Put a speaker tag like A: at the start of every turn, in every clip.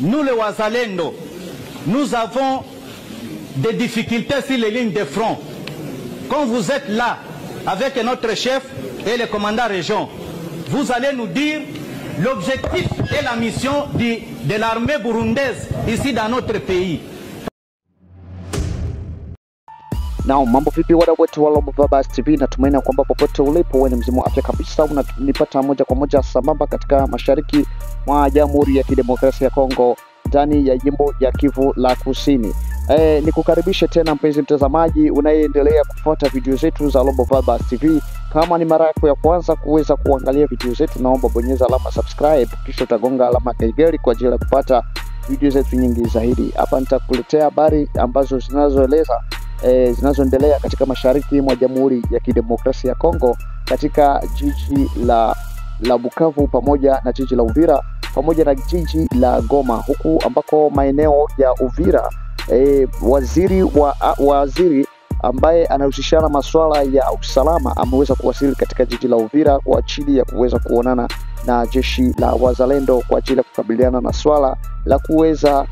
A: nous les Wazalendo, nous avons des difficultés sur les lignes de front. Quand vous êtes là avec notre chef et le commandant région, vous allez nous dire l'objectif et la mission de l'armée burundaise ici dans notre pays.
B: Now, mambo vipi wadau wetu wa Global Vibes TV, natumaini kwamba popote ulipo wewe ni mzima afya kabisa, unanipata moja kwa moja sambamba katika mashariki mwa Jamhuri ya Kidemokrasia ya Kongo ndani ya jimbo ya Kivu la Kusini. Nikukaribishe tena mpenzi mtazamaji unayeendelea kufuata video zetu za Global Vibes TV. Kama ni mara yako ya kwanza kuweza kuangalia video zetu, naomba bonyeza alama subscribe kisha utagonga alama kengele kwa ajili ya kupata video zetu nyingi zaidi. Hapa nitakuletea habari ambazo zinazoendelea katika mashariki mwa Jamhuri ya Kidemokrasia ya Kongo, katika jiji la Bukavu pamoja na jiji la Uvira pamoja na jiji la Goma, huku ambako maeneo ya Uvira waziri ambaye anahusishana masuala ya usalama ameweza kuwasili katika jiji la Uvira kwa ajili ya kuweza kuonana na jeshi la Wazalendo kwa ajili ya kukabiliana na swala la kuweza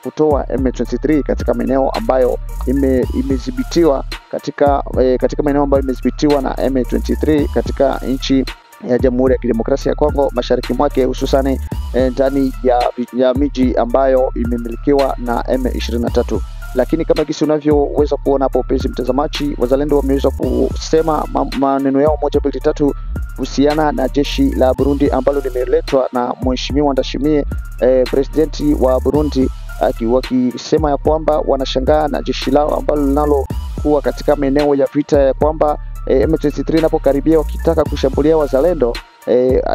B: kutoa M23 katika maeneo ambayo imedhibitiwa katika maeneo ambayo imedhibitiwa na M23 katika nchi ya Jamhuri ya Kidemokrasia ya Kongo mashariki mwake, hususan ndani ya miji ambayo imemilikiwa na M23. Lakini kama kisi unavyoweza kuona hapo penzi mtazamaji, Wazalendo wameweza kusema maneno yao moja mbili tatu kuhusiana na jeshi la Burundi ambalo limeletwa na Mheshimiwa Ndashimiye, presidenti wa Burundi, wakisema ya kwamba wanashangaa na jeshi lao ambalo linalokuwa katika maeneo ya vita, ya kwamba M23 inapokaribia wakitaka kushambulia Wazalendo,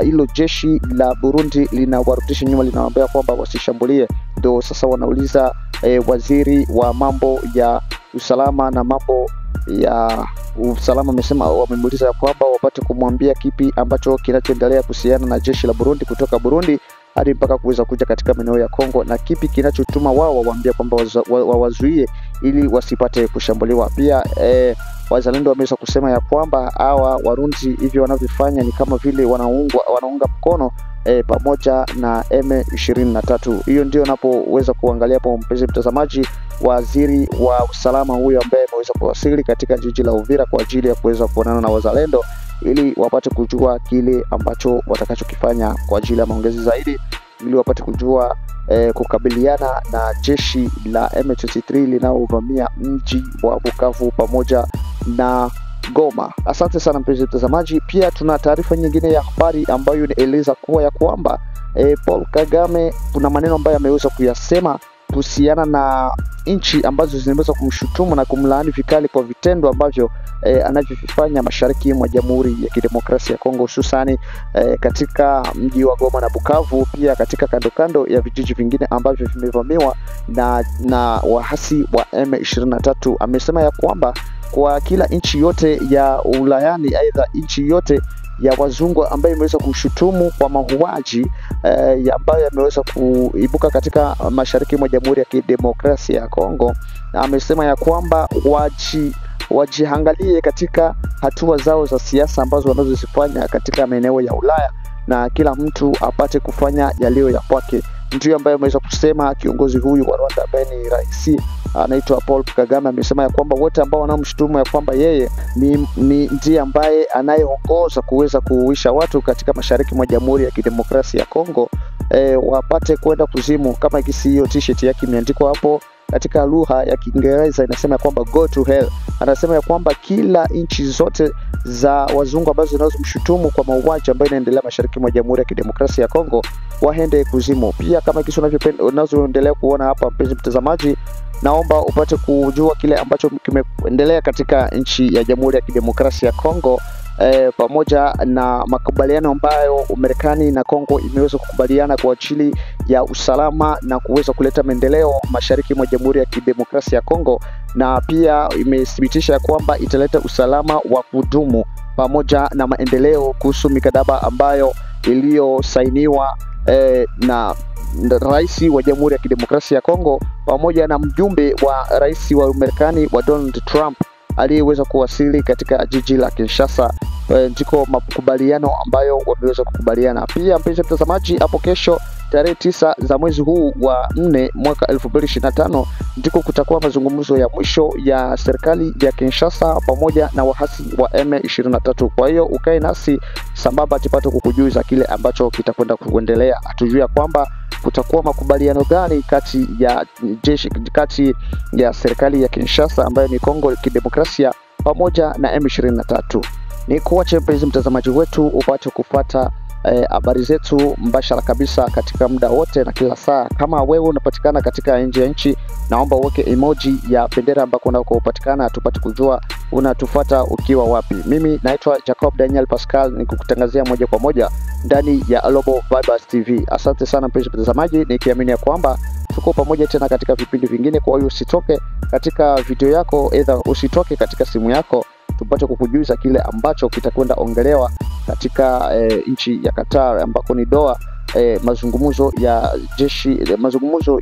B: hilo jeshi la Burundi linawarudisha nyuma, linawaambia kwamba wasishambulie. Ndio sasa wanauliza waziri wa mambo ya usalama na mambo ya usalama wamemuuliza kwamba wapate kumwambia kipi ambacho kinachoendelea kuhusiana na jeshi la Burundi kutoka Burundi hadi mpaka kuweza kuja katika maeneo ya Kongo, na kipi kinachotuma wao waambie kwamba wawazuie ili wasipate kushambuliwa. Pia Wazalendo wameweza kusema ya kwamba hawa Warundi hivyo wanavyofanya ni kama vile wanaunga mkono pamoja na M23. Hiyo ndio unapoweza kuangalia hapo mpenzi mtazamaji, waziri wa usalama huyo ambaye ameweza kuwasili katika jiji la Uvira kwa ajili ya kuweza kuonana na Wazalendo ili wapate kujua kile ambacho watakachokifanya kwa ajili ya maongezi zaidi, ili wapate kujua kukabiliana na jeshi la M23 linalovamia mji wa Bukavu pamoja na Goma. Asante sana mpenzi mtazamaji. Pia tuna taarifa nyingine ya habari ambayo inaeleza kuwa ya kwamba Paul Kagame kuna maneno ambayo ameweza kuyasema kuhusiana na nchi ambazo zinaweza kumshutumu na kumlaani vikali kwa vitendo ambavyo anavyofanya mashariki mwa Jamhuri ya Kidemokrasia ya Kongo, hususani katika mji wa Goma na Bukavu, pia katika kando ya vijiji vingine ambavyo vimevamiwa na wahasi wa M23. Amesema ya kwamba kwa kila nchi yote ya Ulayani, aidha nchi yote ya wazungu ambayo imeweza kushutumu kwa mauaji ambayo yameweza kuibuka katika mashariki mwa Jamhuri ya Kidemokrasia ya Kongo, na amesema ya kwamba wajiangalie katika hatua zao za siasa ambazo wanazozifanya katika maeneo ya Ulaya, na kila mtu apate kufanya yaliyo ya kwake. Ndio ambaye ameweza kusema kiongozi huyu wa Rwanda ambaye ni rais anaitwa Paul Kagame. Amesema ya kwamba wote ambao wanamshutumu ya kwamba yeye ni ndiye ambaye anayeongoza kuweza kuuisha watu katika mashariki mwa Jamhuri ya Kidemokrasia ya Kongo, wapate kwenda kuzimu. Kama hiyo t-shirt yake imeandikwa hapo katika lugha ya Kiingereza, inasema kwamba go to hell. Anasema ya kwamba kila nchi zote za wazungu ambazo zinazomshutumu kwa mauaji ambayo inaendelea mashariki mwa Jamhuri ya Kidemokrasia ya Kongo waende kuzimu. Pia kama unazoendelea kuona hapa mpenzi mtazamaji, naomba upate kujua kile ambacho kimeendelea katika nchi ya Jamhuri ya Kidemokrasia ya Kongo, pamoja na makubaliano ambayo Marekani na Kongo imeweza kukubaliana kwa ajili ya usalama na kuweza kuleta maendeleo mashariki mwa Jamhuri ya Kidemokrasia ya Kongo, na pia imethibitisha kwamba italeta usalama wa kudumu pamoja na maendeleo kuhusu mikataba ambayo iliyosainiwa na rais wa Jamhuri ya Kidemokrasia ya Kongo pamoja na mjumbe wa rais wa Marekani wa Donald Trump aliyeweza kuwasili katika jiji la Kinshasa. Ndiko makubaliano ambayo wameweza kukubaliana. Pia mpenzi mtazamaji, hapo kesho tarehe 9 za mwezi huu wa 4 mwaka 2025 ndiko kutakuwa mazungumzo ya mwisho ya serikali ya Kinshasa pamoja na wahasi wa M23. Kwa hiyo ukae nasi sambamba tupate kukujuza kile ambacho kitakwenda kuendelea. Hatujui kwamba kutakuwa makubaliano gani kati ya serikali ya Kinshasa ambayo ni Kongo Kidemokrasia pamoja na M23. Ni kuache mpenzi mtazamaji wetu upate kufuata habari zetu mbashara kabisa katika muda wote na kila saa. Kama wewe unapatikana katika nje ya nchi, naomba uweke emoji ya bendera ambako unakopatikana tupate kujua unatufuata ukiwa wapi. Mimi naitwa Jacob Daniel Pascal, nikukutangazia moja kwa moja ndani ya Global Vibes TV. Asante sana mpenzi mtazamaji, nikiamini kwamba tuko pamoja tena katika vipindi vingine. Kwa hiyo usitoke katika video yako, either usitoke katika simu yako, tupate kukujuza kile ambacho kitakwenda ongelewa katika nchi ya Qatar ambako ni Doha, mazungumzo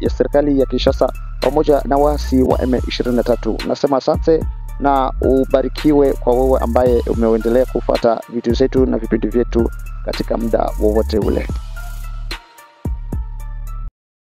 B: ya serikali ya Kinshasa pamoja na waasi wa M23. Nasema asante na ubarikiwe kwa wewe ambaye umeendelea kufuata video zetu na vipindi vyetu katika muda wowote ule.